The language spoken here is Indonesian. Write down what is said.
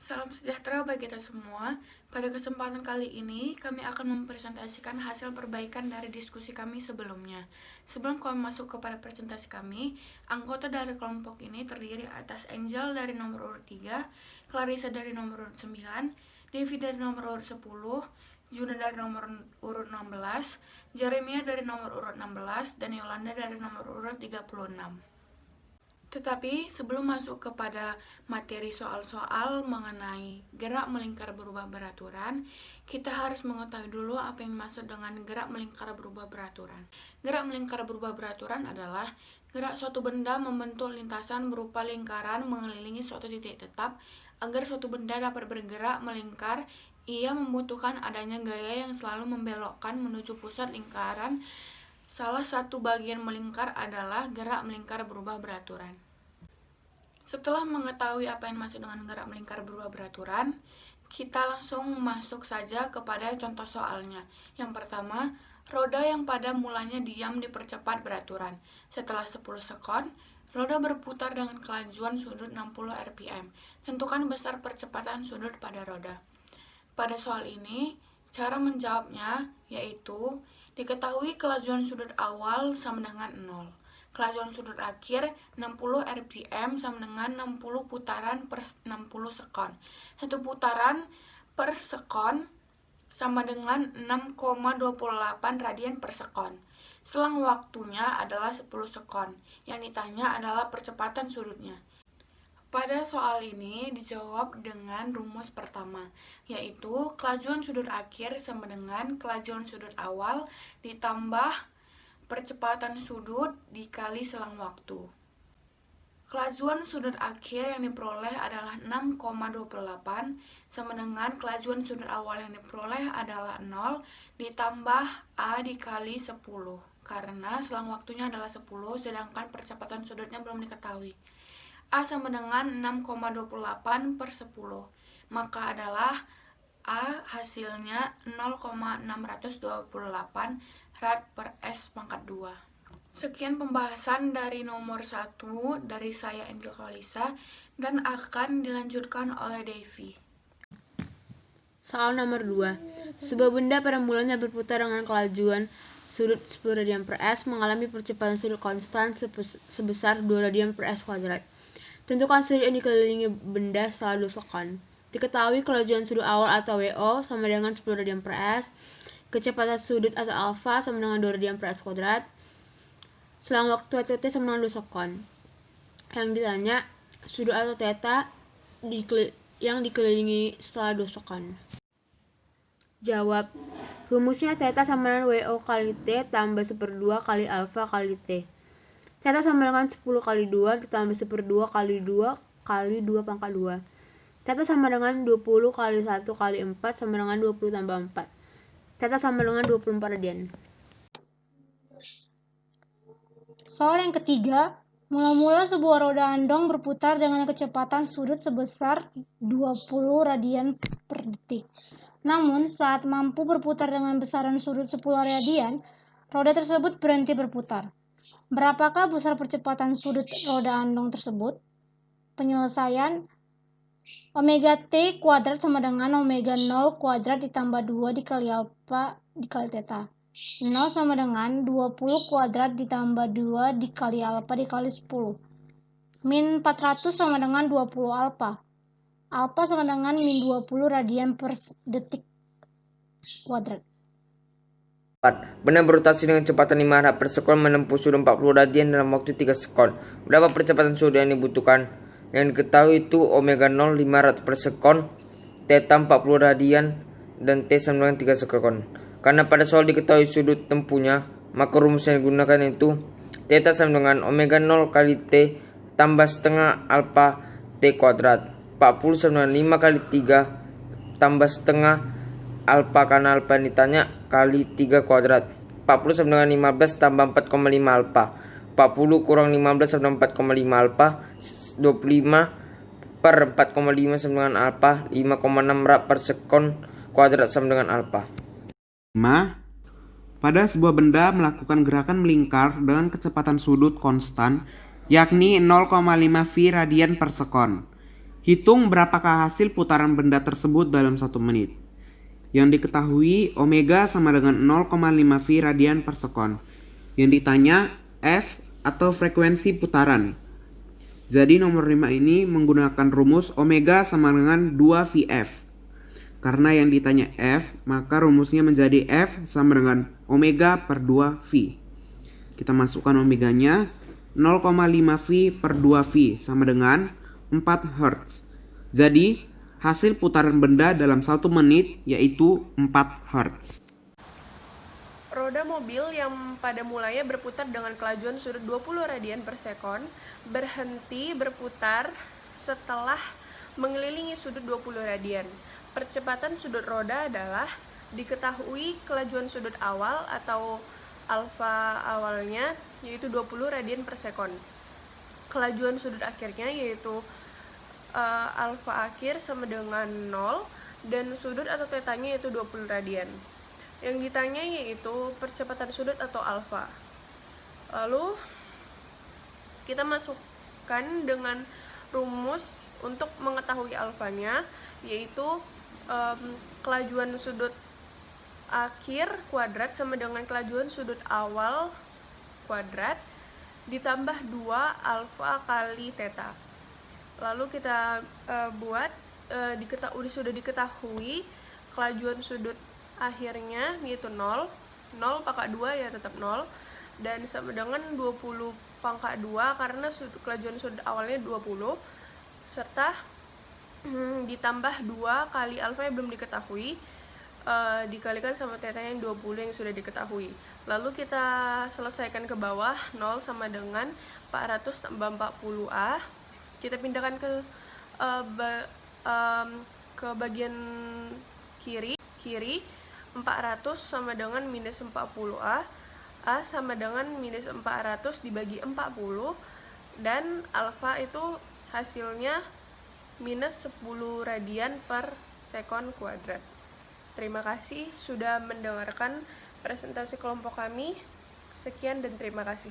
Salam sejahtera bagi kita semua. Pada kesempatan kali ini, kami akan mempresentasikan hasil perbaikan dari diskusi kami sebelumnya. Sebelum kami masuk kepada presentasi kami, anggota dari kelompok ini terdiri atas Angel dari nomor urut 3, Clarissa dari nomor urut 9, Devi dari nomor urut 10, Juna dari nomor urut 16, Jeremia dari nomor urut 16, dan Yolanda dari nomor urut 36. Tetapi sebelum masuk kepada materi soal-soal mengenai gerak melingkar berubah beraturan, kita harus mengetahui dulu apa yang dimaksud dengan gerak melingkar berubah beraturan. Gerak melingkar berubah beraturan adalah gerak suatu benda membentuk lintasan berupa lingkaran mengelilingi suatu titik tetap. Agar suatu benda dapat bergerak melingkar, ia membutuhkan adanya gaya yang selalu membelokkan menuju pusat lingkaran. Salah satu bagian melingkar adalah gerak melingkar berubah beraturan. Setelah mengetahui apa yang dimaksud dengan gerak melingkar berubah beraturan, kita langsung masuk saja kepada contoh soalnya. Yang pertama, roda yang pada mulanya diam dipercepat beraturan. Setelah 10 sekon, roda berputar dengan kelajuan sudut 60 rpm. Tentukan besar percepatan sudut pada roda. Pada soal ini, cara menjawabnya yaitu diketahui kelajuan sudut awal sama dengan 0. Kelajuan sudut akhir 60 rpm sama dengan 60 putaran per 60 sekon. Satu putaran per sekon sama dengan 6,28 radian per sekon. Selang waktunya adalah 10 sekon. Yang ditanya adalah percepatan sudutnya. Pada soal ini dijawab dengan rumus pertama, yaitu kelajuan sudut akhir sama dengan kelajuan sudut awal ditambah percepatan sudut dikali selang waktu. Kelajuan sudut akhir yang diperoleh adalah 6,28 sama dengan kelajuan sudut awal yang diperoleh adalah 0 ditambah A dikali 10, karena selang waktunya adalah 10 sedangkan percepatan sudutnya belum diketahui. A sama dengan 6,28 per 10, maka adalah A hasilnya 0,628 rad per S pangkat 2. Sekian pembahasan dari nomor 1 dari saya Angel Clarissa dan akan dilanjutkan oleh Devi. Soal nomor 2. Sebuah benda pada mulanya berputar dengan kelajuan sudut 10 radian per S mengalami percepatan sudut konstan sebesar 2 radian per S kuadrat. Tentukan sudut yang dikelilingi benda setelah 2 sekon. Diketahui kelajuan sudut awal atau WO sama dengan 10 radian per S. Kecepatan sudut atau alfa sama dengan 2 radian per S kuadrat. Selang waktu atau T sama dengan 2 sekon. Yang ditanya sudut atau theta yang dikelilingi setelah 2 sekon. Jawab. Rumusnya theta sama dengan WO kali T tambah 1/2 kali alfa kali T. Theta sama dengan 10 kali 2 ditambah 1/2 kali 2 kali 2 pangkat 2. Theta sama dengan 20 kali 1 kali 4 sama dengan 20 tambah 4. Theta sama dengan 24 radian. Soal yang ketiga, mula-mula sebuah roda andong berputar dengan kecepatan sudut sebesar 20 radian per detik. Namun, saat mampu berputar dengan besaran sudut 10 radian, roda tersebut berhenti berputar. Berapakah besar percepatan sudut roda andong tersebut? Penyelesaian omega T kuadrat sama dengan omega 0 kuadrat ditambah 2 dikali alfa dikali theta. 0 sama dengan 20 kuadrat ditambah 2 dikali alfa dikali 10. Min 400 sama dengan 20 alfa. Alfa sama dengan min 20 radian per detik kuadrat. Benda berotasi dengan kecepatan 5 rad per sekon menempuh sudut 40 radian dalam waktu 3 sekon. Berapa percepatan sudut yang dibutuhkan? Yang diketahui itu omega 0 5 rad per sekon, theta 40 radian, dan T sama dengan 3 sekon. Karena pada soal diketahui sudut tempuhnya, maka rumus yang digunakan itu theta sama dengan omega 0 kali T tambah setengah alfa T kuadrat. 40 sama dengan 5 kali 3 tambah setengah alfa karena alfa yang ditanya kali 3 kuadrat. 40 sama dengan 15 tambah 4,5 alfa. 40 kurang 15 sama dengan 4,5 alfa. 25 per 4,5 sama dengan alfa. 5,6 rad per sekon kuadrat sama dengan alfa. 5. Pada sebuah benda melakukan gerakan melingkar dengan kecepatan sudut konstan yakni 0,5 V radian per sekon. Hitung berapakah hasil putaran benda tersebut dalam 1 menit. Yang diketahui omega sama dengan 0,5 V radian per sekon. Yang ditanya F atau frekuensi putaran. Jadi nomor 5 ini menggunakan rumus omega sama dengan 2VF. Karena yang ditanya F, maka rumusnya menjadi F sama dengan omega per 2V. Kita masukkan omeganya, 0,5 V per 2 V sama dengan 4 Hz. Jadi hasil putaran benda dalam 1 menit yaitu 4 Hz. Roda mobil yang pada mulanya berputar dengan kelajuan sudut 20 radian per sekon berhenti berputar setelah mengelilingi sudut 20 radian. Percepatan sudut roda adalah diketahui kelajuan sudut awal atau alfa awalnya yaitu 20 radian per sekon. Kelajuan sudut akhirnya yaitu alfa akhir sama dengan 0 dan sudut atau tetanya yaitu 20 radian. Yang ditanya yaitu percepatan sudut atau alfa. Lalu kita masukkan dengan rumus untuk mengetahui alfanya yaitu kelajuan sudut akhir kuadrat sama dengan kelajuan sudut awal kuadrat ditambah 2 alfa kali theta. Lalu kita buat sudah diketahui kelajuan sudut akhirnya yaitu 0 pangkat 2 ya tetap 0 dan sama dengan 20 pangkat 2 karena kelajuan sudut awalnya 20 serta ditambah 2 kali alfa yang belum diketahui dikalikan sama theta yang 20 yang sudah diketahui. Lalu kita selesaikan ke bawah, 0 sama dengan 400 tambah 40A. Kita pindahkan ke bagian kiri 400 sama dengan minus 40A. A sama dengan minus 400 dibagi 40 dan alfa itu hasilnya minus 10 radian per sekon kuadrat. Terima kasih sudah mendengarkan presentasi kelompok kami. Sekian dan terima kasih.